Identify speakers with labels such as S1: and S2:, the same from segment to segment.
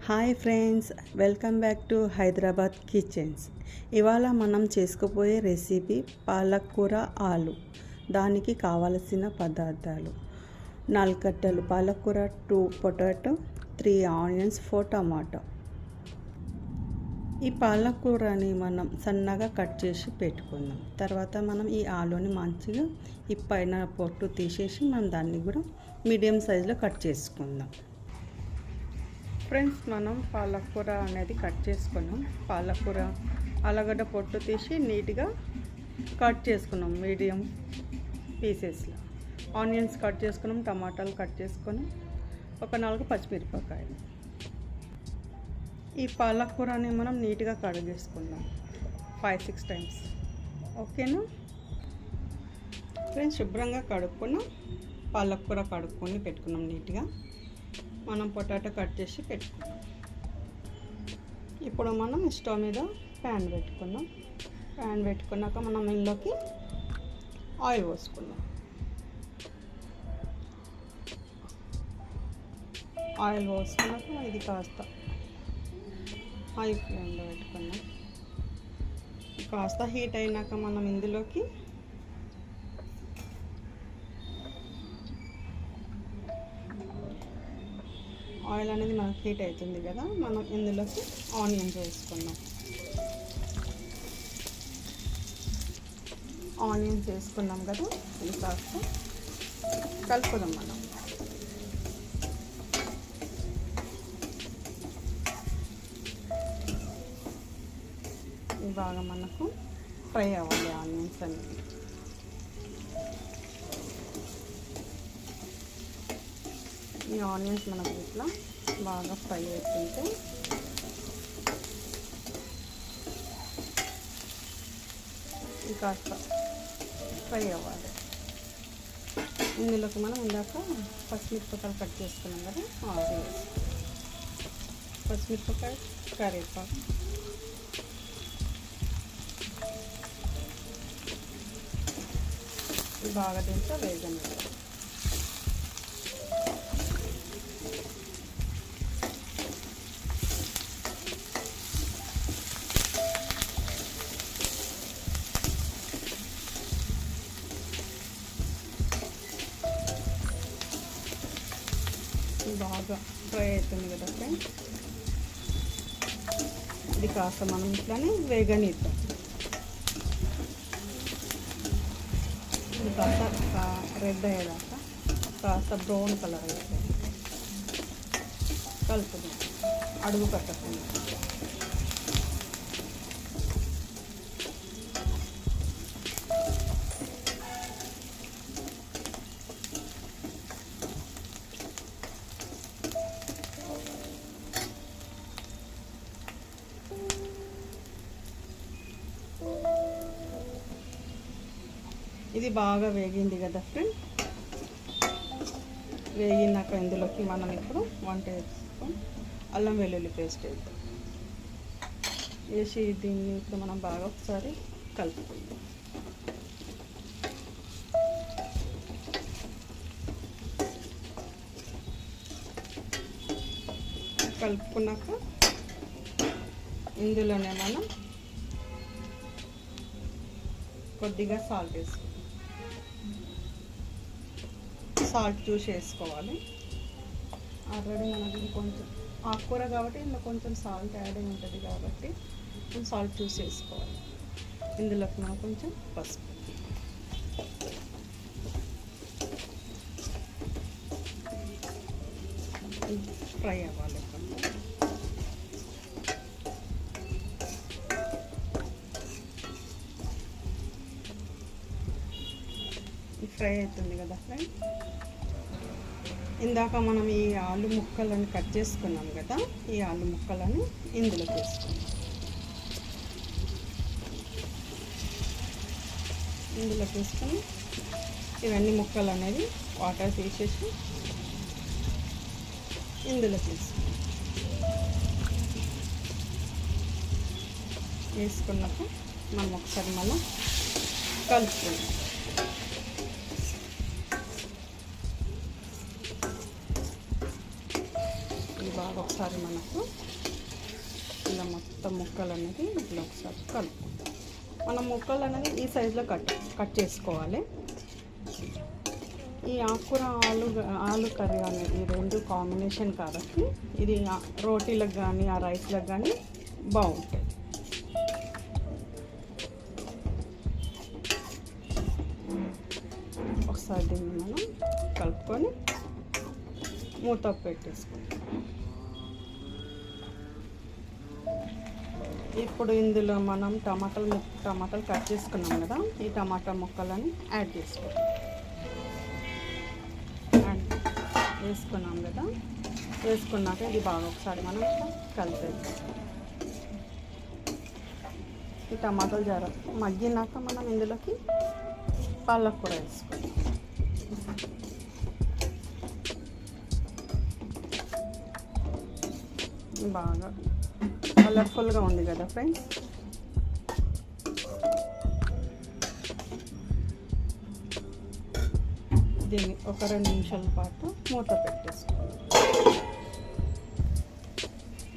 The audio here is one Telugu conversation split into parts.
S1: Hi friends, welcome back to Hyderabad kitchens. ఇవాళ మనం చేసుకోబోయే రెసిపీ పాలక్ కూర ఆలు. దానికి కావలసిన పదార్థాలు: 4 కట్టలు పాలక్ కూర, 2 పొటాటో, 3 ఆనియన్స్, 4 టమాటో. ఈ పాలక్ కూరని మనం సన్నగా కట్ చేసి పెట్టుకుందాం. తర్వాత మనం ఈ ఆలుని మంచిగా ఈ పైన పొట్టు తీసేసి మనం దాన్ని కూడా మీడియం సైజులో కట్ చేసుకుందాం. ఫ్రెండ్స్, మనం పాలకూర అనేది కట్ చేసుకున్నాం. పాలకూర ఆలుగడ్డ పొట్టు తీసి నీట్గా కట్ చేసుకున్నాం మీడియం పీసెస్లో. ఆనియన్స్ కట్ చేసుకున్నాం, టమాటాలు కట్ చేసుకున్నాం, ఒక 4 పచ్చిమిరపకాయలు. ఈ పాలకూరని మనం నీట్గా కడిగేసుకుందాం 5-6 టైమ్స్. ఓకేనా ఫ్రెండ్స్? శుభ్రంగా కడుక్కున్నాం. పాలకూర కడుక్కొని పెట్టుకున్నాం నీట్గా. మనం పొటాటో కట్ చేసి పెట్టుకున్నాం. ఇప్పుడు మనం స్టవ్ మీద ప్యాన్ పెట్టుకున్నాం. ప్యాన్ పెట్టుకున్నాక మనం ఇందులోకి ఆయిల్ పోసుకున్నాం. ఆయిల్ పోసుకున్నాక ఇది కాస్త హై ఫ్లేమ్లో పెట్టుకున్నాం. కాస్త హీట్ అయినాక మనం ఇందులోకి ఆయిల్ అనేది మనకు హీట్ అవుతుంది కదా, మనం ఇందులోకి ఆనియన్స్ వేసుకున్నాం. ఆనియన్స్ వేసుకున్నాం కదా, ఇది కాస్త కలుపుదాం మనం. ఇది బాగా మనకు ఫ్రై అవ్వాలి ఆనియన్స్ అనేది. ఈ ఆనియన్స్ మనకు ఇట్లా బాగా ఫ్రై అవుతుంటే ఇది కాస్త ఫ్రై అవ్వాలి. ఇందులోకి మనం ఇందాక పచ్చిమిరపకాయలు కట్ చేసుకున్నాం కదా, అది పచ్చిమిరపకాయ, కరివేపాకు, ఇది బాగా దీంట్లో వేగనివ్వాలి. బాగా ఫ్రై అవుతుంది కదా ఫ్రెండ్స్, ఇది కాస్త మనం ఇట్లానే వేగనిద్దాం. ఇది కాస్త రెడ్ అయ్యేదాకా, కాస్త బ్రౌన్ కలర్ అయితే కలుపుదాం, అడుగు కట్టకుండా. ఇది బాగా వేగింది కదా ఫ్రెండ్. వేగినాక ఇందులోకి మనం ఇప్పుడు 1 టేబుల్ స్పూన్ అల్లం వెల్లుల్లి పేస్ట్ వేద్దాం. వేసి దీన్ని ఇప్పుడు మనం బాగా ఒకసారి కలుపుకుందాం. కలుపుకున్నాక ఇందులోనే మనం కొద్దిగా సాల్ట్ వేసుకోవాలి. సాల్ట్ చూసి వేసుకోవాలి. ఆల్రెడీ మనకి కొంచెం ఆకుకూర కాబట్టి ఇందులో కొంచెం సాల్ట్ యాడ్ అయి ఉంటుంది కాబట్టి మనం సాల్ట్ చూసి వేసుకోవాలి. ఇందులోకి మనం కొంచెం పసుపు, ఫ్రై అవ్వాలి. ఫ్రై అవుతుంది కదా ఫ్రెండ్. ఇందాక మనం ఈ ఆలు ముక్కలను కట్ చేసుకున్నాం కదా, ఈ ఆలు ముక్కలను ఇందులో వేసుకున్నాం. ఇందులో వేసుకొని ఇవన్నీ ముక్కలు అనేది వాటర్ తీసేసి ఇందులో వేసుకున్నాక మనం ఒకసారి మళ్ళీ కలుపుకుందాం. బాగా ఒకసారి మనకు ఇలా మొత్తం ముక్కలు అనేది ఇట్లా ఒకసారి కలుపుకుంటాం. మనం ముక్కలు అనేది ఈ సైజులో కట్ చేసుకోవాలి. ఈ ఆకుకూర ఆలు కర్రీ అనేది ఈ రెండు కాంబినేషన్ కాబట్టి ఇది రోటీలకు కానీ ఆ రైస్లకు కానీ బాగుంటుంది. ఒకసారి దీన్ని మనం కలుపుకొని మూత పెట్టేసుకుంటాం. ఇప్పుడు ఇందులో మనం టమాటాలు కట్ చేసుకున్నాం కదా, ఈ టమాటా ముక్కలని యాడ్ చేసుకుంటాం. వేసుకున్నాం కదా, వేసుకున్నాక ఇది బాగా ఒకసారి మనం కలిపేస్తాం. ఈ టమాటాలు జర మగ్గినాక మనం ఇందులోకి పాలకూర వేసుకుంటాం. బాగా కలర్ఫుల్గా ఉంది కదా ఫ్రెండ్స్. దీన్ని ఒక 2 నిమిషాల పాటు మూత పెట్టేసుకోండి.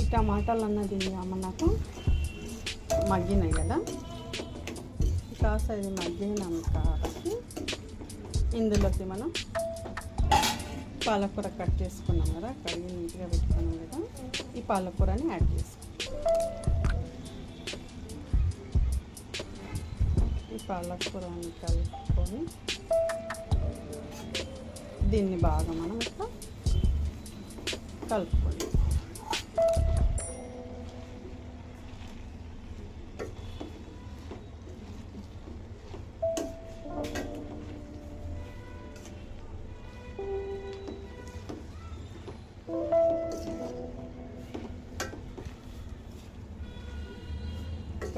S1: ఈ టమాటాలు అన్నది మనకు మగ్గినాయి కదా, కాస్త ఇది మగ్గినాం కాబట్టి ఇందులోకి మనం పాలకూర కట్ చేసుకున్నాం కదా, కడిగి నీట్గా పెట్టుకున్నాం కదా, ఈ పాలకూరని యాడ్ చేసుకుంటాం. ఈ పాలకూరని కలుపుకొని దీన్ని బాగా మనం ఇట్లా కలుపుకోండి.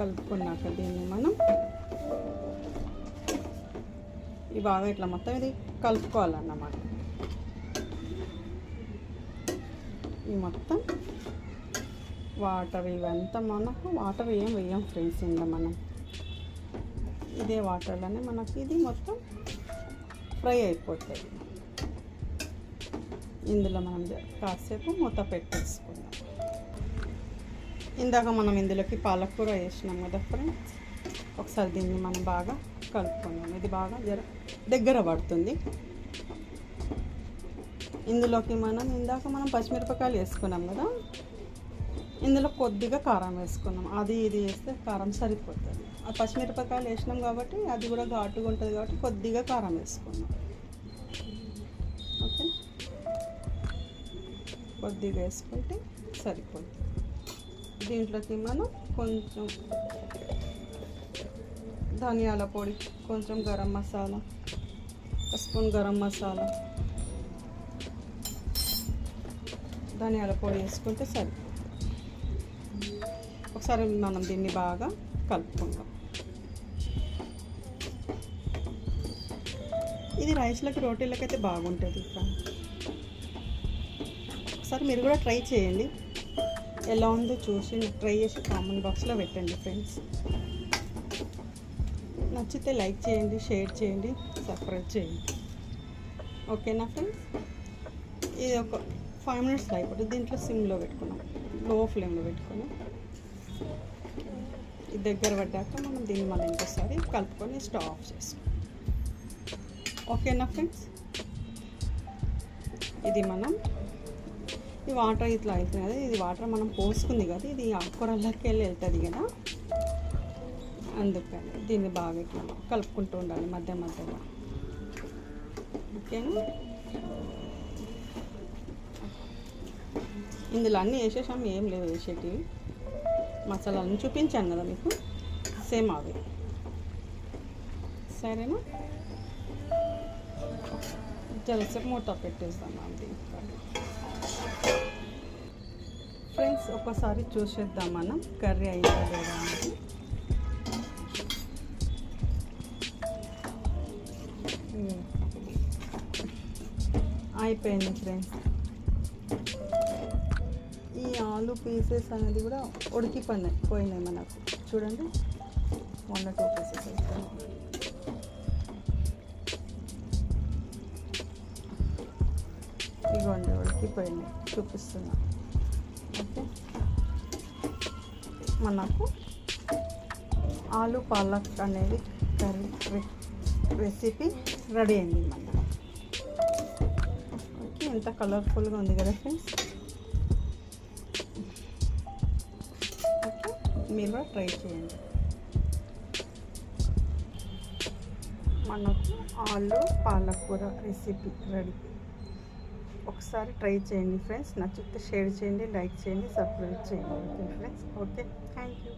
S1: కలుపుకున్నాక దీన్ని మనం ఈ బాగా ఇట్లా మొత్తం ఇది కలుపుకోవాలన్నమాట. ఈ మొత్తం వాటర్ ఇవంతా మనకు వాటర్ ఏం వేయం ఫ్రెండ్స్, ఇంకా మనం ఇదే వాటర్లోనే మనకి ఇది మొత్తం ఫ్రై అయిపోతుంది. ఇందులో మనం కాసేపు మూత పెట్టేసుకుందాం. ఇందాక మనం ఇందులోకి పాలకూర వేసినాం కదా ఫ్రెండ్స్, ఒకసారి దీన్ని మనం బాగా కలుపుకున్నాం. ఇది బాగా దగ్గర పడుతుంది. ఇందులోకి ఇందాక మనం పచ్చిమిరపకాయలు వేసుకున్నాం కదా, ఇందులో కొద్దిగా కారం వేసుకున్నాం. అది ఇది వేస్తే కారం సరిపోతుంది. ఆ పచ్చిమిరపకాయలు వేసినాం కాబట్టి అది కూడా ఘాటుగా ఉంటుంది కాబట్టి కొద్దిగా కారం వేసుకున్నాం. ఓకే, కొద్దిగా వేసుకుంటే సరిపోతుంది. దీంట్లోకి మనం కొంచెం ధనియాల పొడి, కొంచెం గరం మసాలా, ఒక స్పూన్ గరం మసాలా, ధనియాల పొడి వేసుకుంటే సరిపోతుంది. ఒకసారి మనం దీన్ని బాగా కలుపుకుందాం. ఇది రైస్లకి రోటీలకి అయితే బాగుంటుంది. ఒకసారి మీరు కూడా ట్రై చేయండి, ఎలా ఉందో చూసి ట్రై చేసి కామెంట్ బాక్స్లో పెట్టండి ఫ్రెండ్స్. నచ్చితే లైక్ చేయండి, షేర్ చేయండి, సబ్స్క్రైబ్ చేయండి. ఓకేనా ఫ్రెండ్స్, ఇది ఒక 5 మినిట్స్లో అయిపోతుంది. దీంట్లో సిమ్లో పెట్టుకున్నాం, లో ఫ్లేమ్లో పెట్టుకుని ఇది దగ్గర పడ్డాక మనం దీన్ని మళ్ళీ ఇంకోసారి కలుపుకొని స్టవ్ ఆఫ్ చేసుకోండి. ఓకేనా ఫ్రెండ్స్, ఇది మనం ఈ వాటర్ ఇట్లా అవుతుంది కదా, ఇది వాటర్ మనం పోసుకుంది కదా, ఇది ఆకుకూరలోకి వెళ్తుంది కదా, అందుకని దీన్ని బాగా ఇట్లా కలుపుకుంటూ ఉండాలి మధ్య మధ్యలో. ఓకేనా, ఇందులో అన్నీ వేసేసాము, ఏం లేవు వేసేటివి. మసాలాలను చూపించాను కదా మీకు, సేమ్ అవి. సరేనా, జలసేపు మూత పెట్టేస్తాం దీనికి. ఫ్రెండ్స్, ఒకసారి చూసేద్దాం మనం కర్రీ అయిందా లేదా అనేది. అయిపోయింది ఫ్రెండ్స్. ఈ ఆలు పీసెస్ అనేది కూడా పోయినాయి మనకు. చూడండి, 1 or 2 పీసెస్ అయిపోయినాయి. ఇదిగోండి, ఉడికిపోయినాయి, చూపిస్తున్నా. మనకు ఆలు పాలక్ అనేది రెసిపీ రెడీ అయింది మన. ఓకే, ఎంత కలర్ఫుల్గా ఉంది కదా ఫ్రెండ్స్. ఓకే, మీరు కూడా ట్రై చేయండి. మనకు ఆలు పాలకూర రెసిపీ రెడీ. ఒకసారి ట్రై చేయండి ఫ్రెండ్స్. నచ్చితే షేర్ చేయండి, లైక్ చేయండి, సబ్స్క్రైబ్ చేయండి. Okay friends. Okay, thank you.